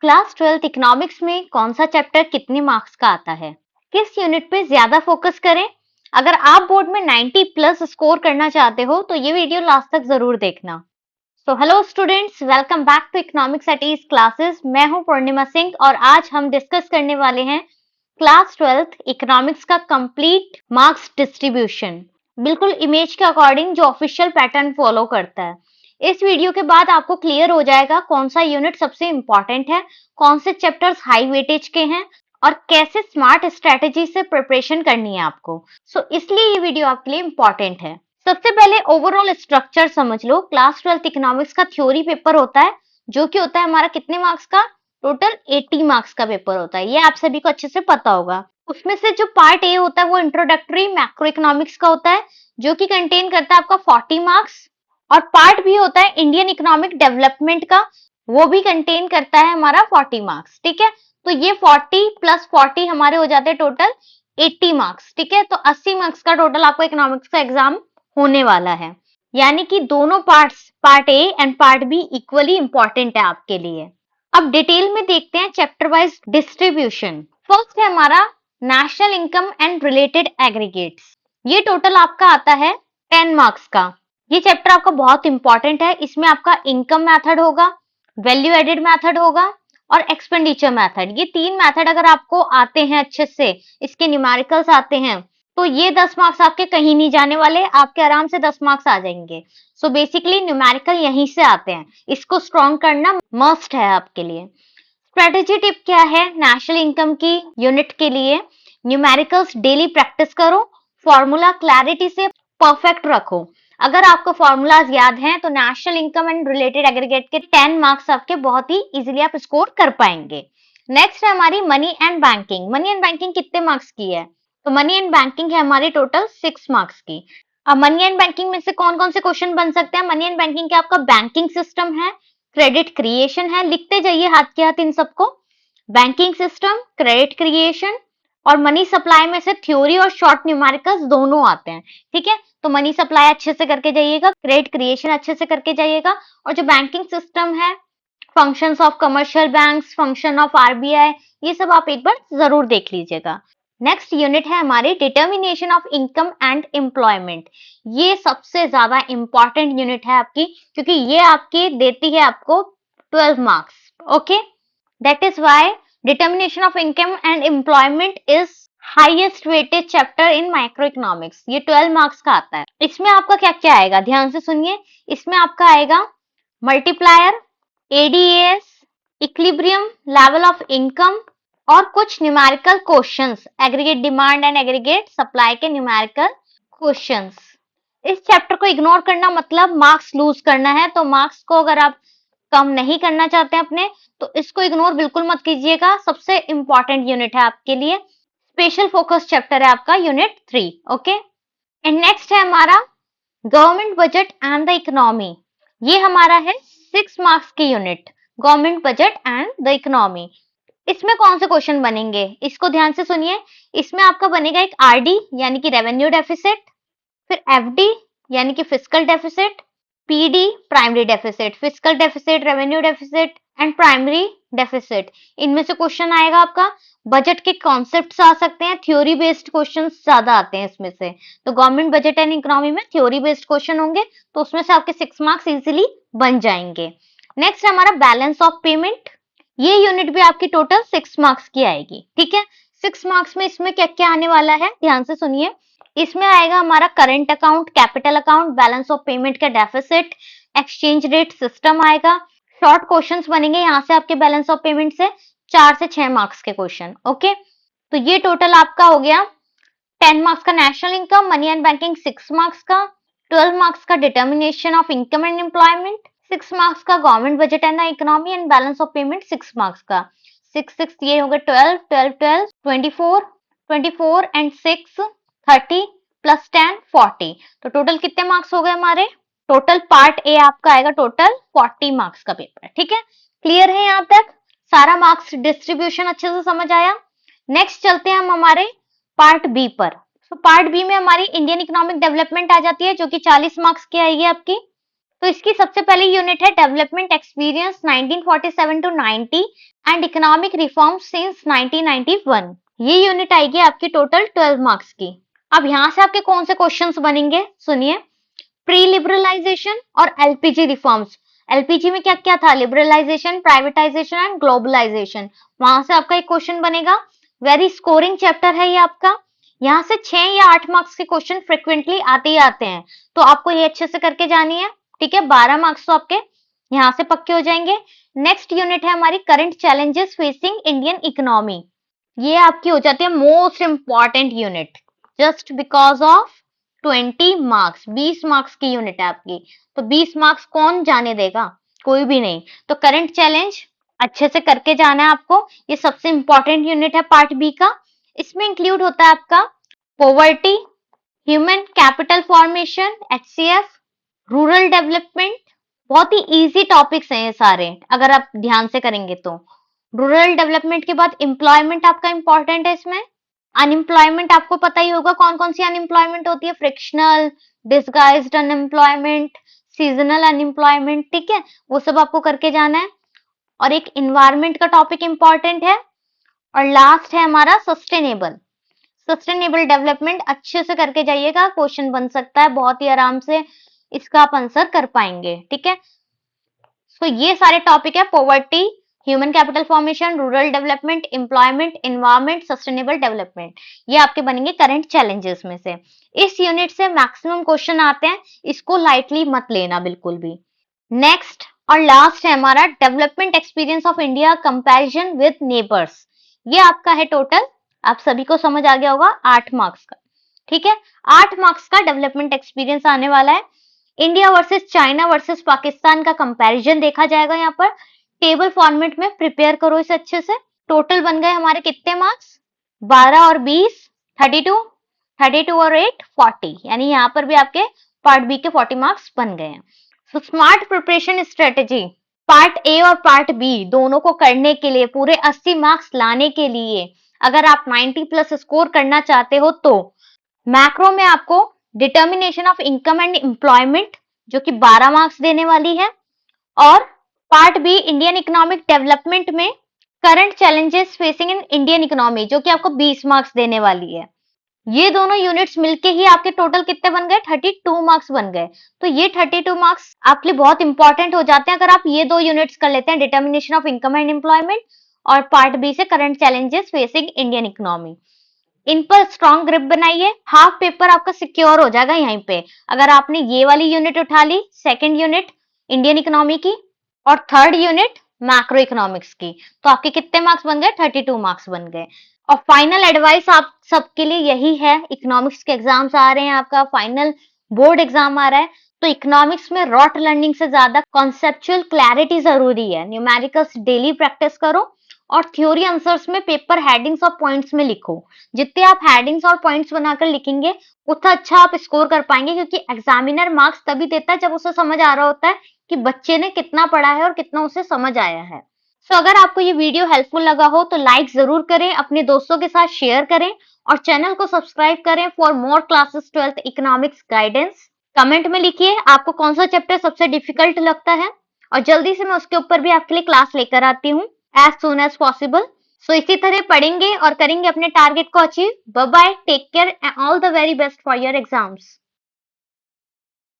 Class 12th economics में कौन सा चैप्टर कितने मार्क्स का आता है, किस यूनिट पे ज्यादा फोकस करें? अगर आप बोर्ड में 90 प्लस स्कोर करना चाहते हो तो ये वीडियो लास्ट तक जरूर देखना। So hello students, welcome back to economics at ease classes. मैं हूं पूर्णिमा सिंह और आज हम डिस्कस करने वाले हैं क्लास 12th इकोनॉमिक्स का कंप्लीट मार्क्स डिस्ट्रीब्यूशन, बिल्कुल इमेज के अकॉर्डिंग जो ऑफिशियल पैटर्न फॉलो करता है। इस वीडियो के बाद आपको क्लियर हो जाएगा कौन सा यूनिट सबसे इंपॉर्टेंट है, कौन से चैप्टर्स हाई वेटेज के हैं और कैसे स्मार्ट स्ट्रेटेजी से प्रिपरेशन करनी है आपको। इसलिए ये वीडियो आपके लिए इंपॉर्टेंट है। सबसे पहले ओवरऑल स्ट्रक्चर समझ लो। क्लास 12th इकोनॉमिक्स का थ्योरी पेपर होता है जो कि होता है हमारा कितने मार्क्स का, टोटल 80 मार्क्स का पेपर होता है। ये आप सभी को अच्छे से पता होगा। उसमें से जो पार्ट ए होता है वो इंट्रोडक्टरी मैक्रो इकोनॉमिक्स का होता है जो कि कंटेन करता है आपका 40 मार्क्स, और पार्ट भी होता है इंडियन इकोनॉमिक डेवलपमेंट का, वो भी कंटेन करता है हमारा 40 मार्क्स। ठीक है, तो ये 40 प्लस 40 हमारे हो जाते हैं टोटल 80 मार्क्स। ठीक है, तो 80 मार्क्स का टोटल आपको इकोनॉमिक्स का एग्जाम होने वाला है। यानी कि दोनों parts, part A and part B, equally important है आपके लिए। अब डिटेल में देखते हैं चैप्टर वाइज डिस्ट्रीब्यूशन। फर्स्ट है हमारा national income and related aggregates. ये टोटल आपका आता है 10 मार्क्स का। ये चैप्टर आपका बहुत इंपॉर्टेंट है। इसमें आपका इनकम मेथड होगा, वैल्यू एडेड मेथड होगा और एक्सपेंडिचर मेथड। ये तीन मेथड अगर आपको आते हैं अच्छे से, इसके न्यूमेरिकल्स आते हैं, तो ये 10 मार्क्स आपके कहीं नहीं जाने वाले, आपके आराम से 10 मार्क्स आ जाएंगे। सो बेसिकली न्यूमेरिकल यहीं से आते हैं, इसको स्ट्रॉन्ग करना मस्ट है आपके लिए। स्ट्रेटेजी टिप क्या है नेशनल इनकम की यूनिट के लिए? न्यूमेरिकल्स डेली प्रैक्टिस करो, फॉर्मूला क्लैरिटी से परफेक्ट रखो। अगर आपको फॉर्मूलाज याद हैं तो national income and related aggregate के 10 मार्क्स आपके बहुत ही इजीली आप स्कोर कर पाएंगे। नेक्स्ट है हमारी money and banking. Money and banking कितने मार्क्स की है? तो मनी एंड बैंकिंग है हमारी टोटल 6 मार्क्स की। अब मनी एंड बैंकिंग में से कौन कौन से क्वेश्चन बन सकते हैं? मनी एंड बैंकिंग के आपका बैंकिंग सिस्टम है, क्रेडिट क्रिएशन है, लिखते जाइए हाथ के हाथ इन सबको। बैंकिंग सिस्टम, क्रेडिट क्रिएशन और मनी सप्लाई में से थ्योरी और शॉर्ट न्यूमेरिकल्स दोनों आते हैं। ठीक है, तो मनी सप्लाई अच्छे से करके जाइएगा, क्रेडिट क्रिएशन अच्छे से करके जाइएगा, और जो बैंकिंग सिस्टम है, functions of commercial banks, function of RBI, ये सब आप एक बार जरूर देख लीजिएगा। नेक्स्ट यूनिट है हमारी determination of income and employment. ये सबसे ज्यादा इंपॉर्टेंट यूनिट है आपकी, क्योंकि ये आपकी देती है आपको 12 marks. Okay, that is why determination of income and employment is highest weightage chapter in micro economics. ये 12 मार्क्स का आता है। इसमें आपका क्या क्या आएगा, ध्यान से सुनिए। इसमें आपका आएगा multiplier, ADS, equilibrium, level of income और कुछ numerical questions, aggregate demand and aggregate supply के न्यूमेरिकल क्वेश्चंस। इस चैप्टर को इग्नोर करना मतलब मार्क्स लूज करना है। तो मार्क्स को अगर आप कम नहीं करना चाहते हैं अपने, तो इसको इग्नोर बिल्कुल मत कीजिएगा। सबसे इंपॉर्टेंट यूनिट है आपके लिए, स्पेशल फोकस चैप्टर है आपका यूनिट 3। ओके, एंड नेक्स्ट है हमारा government budget and the economy. ये हमारा है 6 मार्क्स की unit, government budget and the economy. इसमें कौन से क्वेश्चन बनेंगे, इसको ध्यान से सुनिए। इसमें आपका बनेगा एक आरडी यानी कि रेवेन्यू डेफिसिट, फिर एफडी यानी कि fiscal deficit, PD primary deficit, fiscal deficit, revenue deficit and primary deficit. इनमें से क्वेश्चन आएगा आपका। बजट के कॉन्सेप्ट्स आ सकते हैं, थ्योरी बेस्ड क्वेश्चंस ज्यादा आते हैं इसमें से। तो गवर्नमेंट बजट एंड इकोनॉमी में थ्योरी बेस्ड क्वेश्चन होंगे, तो उसमें से आपके 6 मार्क्स इजीली बन जाएंगे। नेक्स्ट है हमारा बैलेंस ऑफ पेमेंट। ये यूनिट भी आपकी टोटल 6 मार्क्स की आएगी। ठीक है, 6 मार्क्स में इसमें क्या क्या आने वाला है, ध्यान से सुनिए। इसमें आएगा हमारा current account, capital account, balance of payment का डेफिसिट, एक्सचेंज रेट सिस्टम आएगा। शॉर्ट क्वेश्चंस बनेंगे यहाँ से आपके बैलेंस ऑफ पेमेंट से, 4 से 6 मार्क्स के क्वेश्चन। ओके, तो ये टोटल आपका हो गया 10 मार्क्स का national income, money and banking 6 marks का, 12 मार्क्स का determination of income and employment, 6 marks का government budget and economy and balance of payment 6 marks का। 6 ये हो गए 12 12 12 24 24 एंड 6 30 प्लस 10 40। तो टोटल कितने मार्क्स हो गए हमारे? टोटल पार्ट ए आपका आएगा टोटल 40 मार्क्स का पेपर। ठीक है, क्लियर है यहाँ तक? सारा मार्क्स डिस्ट्रीब्यूशन अच्छे से समझ आया? नेक्स्ट चलते हैं हम हमारे पार्ट बी पर। तो पार्ट बी में हमारी इंडियन इकोनॉमिक डेवलपमेंट आ जाती है जो कि 40 मार्क्स की आएगी आपकी। तो इसकी सबसे पहली यूनिट है development experience 1947 to 90 and economic reform since 1991। ये यूनिट आएगी आपकी टोटल 12 मार्क्स की। अब यहाँ से आपके कौन से क्वेश्चंस बनेंगे सुनिए। प्री लिबरलाइजेशन और एलपीजी रिफॉर्म्स। एलपीजी में क्या क्या था, लिबरलाइजेशन, प्राइवेटाइजेशन एंड ग्लोबलाइजेशन। वहां से आपका एक क्वेश्चन बनेगा। वेरी स्कोरिंग चैप्टर है ये आपका। यहाँ से 6 या 8 मार्क्स के क्वेश्चन फ्रिक्वेंटली आते ही आते हैं, तो आपको ये अच्छे से करके जानी है। ठीक है, 12 मार्क्स तो आपके यहाँ से पक्के हो जाएंगे। नेक्स्ट यूनिट है हमारी current challenges facing Indian economy. ये आपकी हो जाती है most important unit, just because of 20 marks. 20 marks की यूनिट है आपकी, तो 20 मार्क्स कौन जाने देगा, कोई भी नहीं। तो करंट चैलेंज अच्छे से करके जाना है आपको। ये सबसे इंपॉर्टेंट यूनिट है पार्ट बी का। इसमें इंक्लूड होता है आपका poverty, human capital formation HCF, rural development. बहुत ही इजी टॉपिक्स हैं ये सारे, अगर आप ध्यान से करेंगे तो। रूरल डेवलपमेंट के बाद एम्प्लॉयमेंट आपका इंपॉर्टेंट है इसमें। अनएम्प्लॉयमेंट आपको पता ही होगा कौन कौन सी अनएम्प्लॉयमेंट होती है, frictional, disguised unemployment, seasonal unemployment. ठीक है, वो सब आपको करके जाना है। और एक इन्वायरमेंट का टॉपिक इंपॉर्टेंट है। और लास्ट है हमारा सस्टेनेबल। सस्टेनेबल डेवलपमेंट अच्छे से करके जाइएगा, क्वेश्चन बन सकता है बहुत ही आराम से, इसका आप आंसर कर पाएंगे। ठीक है, तो ये सारे टॉपिक है poverty, human capital formation, rural development, employment, environment, sustainable development. ये आपके बनेंगे करंट चैलेंजेस में से। इस यूनिट से मैक्सिमम क्वेश्चन आते हैं, इसको लाइटली मत लेना बिल्कुल भी। नेक्स्ट और लास्ट है हमारा development experience of India comparison with neighbours. ये आपका है टोटल, आप सभी को समझ आ गया होगा, 8 मार्क्स का। ठीक है, 8 मार्क्स का डेवलपमेंट एक्सपीरियंस आने वाला है। India versus China versus Pakistan का कंपैरिजन देखा जाएगा। यहाँ पर टेबल फॉर्मेट में प्रिपेयर करो इसे अच्छे से। टोटल बन गए हमारे कितने मार्क्स, 12 और 20 32, 32 और 8 40, यानी यहाँ पर भी आपके पार्ट बी के 40 मार्क्स बन गए हैं। So smart preparation strategy, part A और पार्ट बी दोनों को करने के लिए, पूरे 80 मार्क्स लाने के लिए, अगर आप 90 प्लस स्कोर करना चाहते हो तो मैक्रो में आपको determination of income and employment जो कि 12 मार्क्स देने वाली है, और part B Indian economic development में current challenges facing in Indian economy जो कि आपको 20 मार्क्स देने वाली है। ये दोनों यूनिट्स मिलके ही आपके टोटल कितने बन गए, 32 मार्क्स बन गए। तो ये 32 मार्क्स आपके लिए बहुत इंपॉर्टेंट हो जाते हैं अगर आप ये 2 यूनिट्स कर लेते हैं, determination of income and employment और पार्ट बी से current challenges facing Indian economy. इन पर स्ट्रॉन्ग ग्रिप बनाइए, हाफ पेपर आपका सिक्योर हो जाएगा यहीं पे। अगर आपने ये वाली यूनिट उठा ली, सेकंड यूनिट इंडियन इकोनॉमी की और थर्ड यूनिट मैक्रो इकोनॉमिक्स की, तो आपके कितने मार्क्स बन गए, 32 मार्क्स बन गए। और फाइनल एडवाइस आप सबके लिए यही है, इकोनॉमिक्स के एग्जाम्स आ रहे हैं, आपका फाइनल बोर्ड एग्जाम आ रहा है, तो इकोनॉमिक्स में रॉट लर्निंग से ज्यादा कॉन्सेप्चुअल क्लैरिटी जरूरी है। न्यूमेरिकल्स डेली प्रैक्टिस करो और थ्योरी आंसर्स में पेपर हेडिंग्स और पॉइंट्स में लिखो। जितने आप हेडिंग्स और पॉइंट्स बनाकर लिखेंगे उतना अच्छा आप स्कोर कर पाएंगे, क्योंकि एग्जामिनर मार्क्स तभी देता है जब उसे समझ आ रहा होता है कि बच्चे ने कितना पढ़ा है और कितना उसे समझ आया है। सो अगर आपको ये वीडियो हेल्पफुल लगा हो तो लाइक जरूर करें, अपने दोस्तों के साथ शेयर करें और चैनल को सब्सक्राइब करें for more classes 12th economics guidance. Comment में लिखिए आपको कौन सा चैप्टर सबसे डिफिकल्ट लगता है और जल्दी से मैं उसके ऊपर भी आपके लिए क्लास लेकर आती हूँ as soon as possible. So इसी तरह पढ़ेंगे और करेंगे अपने टारगेट को achieve. Bye bye, take care and all the very best for your exams.